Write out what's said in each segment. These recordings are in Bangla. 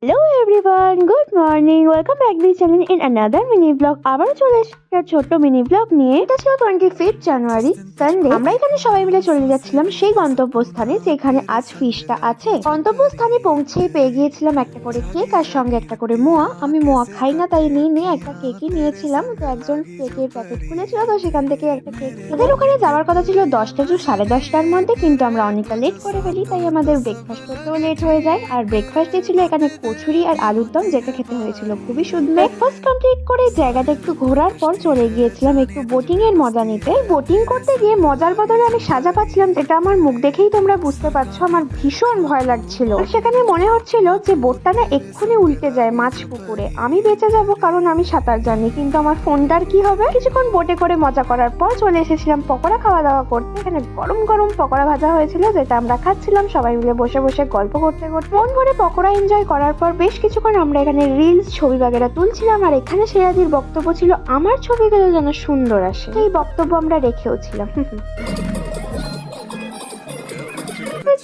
Hello everyone, good morning, welcome back this channel in another mini blog. আবারও চলে এসেছি একটা ছোট্ট মিনি ব্লগ নিয়ে। এটা ছিল 25 জানুয়ারি সানডে। আমরা এখানে সবাই মিলে চলে যাচ্ছিলাম সেই গন্তব্যস্থানে যেখানে আজ ফিস্টটা আছে। গন্তব্যস্থানে পৌঁছে পেয়ে গিয়েছিলাম একটা করে কেক আর সঙ্গে একটা করে মোয়া। আমি মোয়া খাই না তাই নিয়ে একটা কেকই নিয়েছিলাম। তো একজন কেকের প্যাকেট খুলেছিল, তো সেখান থেকে একটা কেক। আমাদের ওখানে যাওয়ার কথা ছিল 10টা টু 10:30টার মধ্যে, কিন্তু আমরা অনেকটা লেট করে ফেলি, তাই আমাদের ব্রেকফাস্ট করতেও লেট হয়ে যায়। আর ব্রেকফাস্টে ছিল এখানে কচুরি আর আলুর দম, যেটা খেতে হয়েছিল খুবই সুন্দর। ব্রেকফাস্ট কমপ্লিট করে জায়গাটা একটু ঘোরার পর চলে গিয়েছিলাম একটু বোটিং এর মজা নিতে। বোটিং করতে গিয়ে মজার বদলে আমি সাজা পাচ্ছিলাম, যেটা আমার মুখ দেখেই তোমরা বুঝতে পারছো। আমার ভীষণ ভয় লাগছিল। সেখানে মনে হচ্ছিল যে বোটটা না এক্ষুনি উল্টে যায় মাছ পুকুরে। আমি বেঁচে যাব কারণ আমি সাঁতার জানি, কিন্তু আমার ফোনটার কি হবে। কিছুক্ষণ বোটে করে মজা করার পর চলে এসেছিলাম পকোড়া খাওয়া দাওয়া করতে। এখানে গরম গরম পকোড়া ভাজা হয়েছিল, যেটা আমরা খাচ্ছিলাম সবাই মিলে বসে বসে গল্প করতে করতে। মন ভরে পকোড়া এনজয় করার পর বেশ কিছুক্ষণ আমরা এখানে রিলস ছবি বাগেরা তুলছিলাম। আর এখানে সেরাদির বক্তব্য ছিল আমার ছবিগুলো যেন সুন্দর আসে, এই বক্তব্য আমরা রেখেও ছিলাম।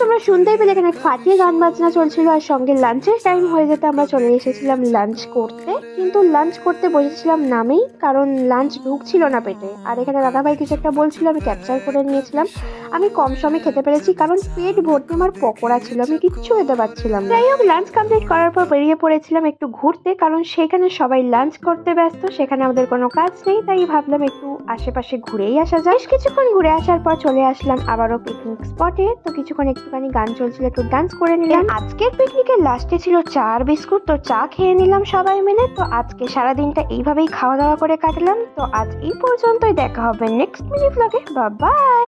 তোমরা শুনতেই পেলে এখানে ফাটিয়ে গান বাজনা চলছিল, আর সঙ্গে লাঞ্চের টাইম হয়ে যেতে আমরা চলে এসেছিলাম লাঞ্চ করতে। কিন্তু লাঞ্চ করতে বসেছিলাম নামেই, কারণ লাঞ্চ ঢুকছিল না পেটে। আর এখানে দাদাভাই কিছু একটা বলছিল, আমি ক্যাপচার করে নিয়েছিলাম। আমি কম সময় খেতে পেরেছি কারণ পেট ভর্তি আমার পকোড়া ছিল, আমি কিচ্ছু খেতে পারছিলাম না। যাই হোক, লাঞ্চ কমপ্লিট করার পর বেরিয়ে পড়েছিলাম একটু ঘুরতে, কারণ সেখানে সবাই লাঞ্চ করতে ব্যস্ত, সেখানে আমাদের কোনো কাজ নেই। তাই ভাবলাম একটু আশেপাশে ঘুরেই আসা যায়। বেশ কিছুক্ষণ ঘুরে আসার পর চলে আসলাম আবারও পিকনিক স্পটে। তো কিছুক্ষণ একটুখানি গান চলছিল, একটু ডান্স করে নিলাম। আজকের পিকনিকের লাস্টে ছিল চা আর বিস্কুট, তো চা খেয়ে নিলাম সবাই মিলে। তো আজকে সারাদিনটা এইভাবেই খাওয়া দাওয়া করে কাটলাম। তো আজ এই পর্যন্তই, দেখা হবে নেক্সট মিনি ব্লগে। Bye bye.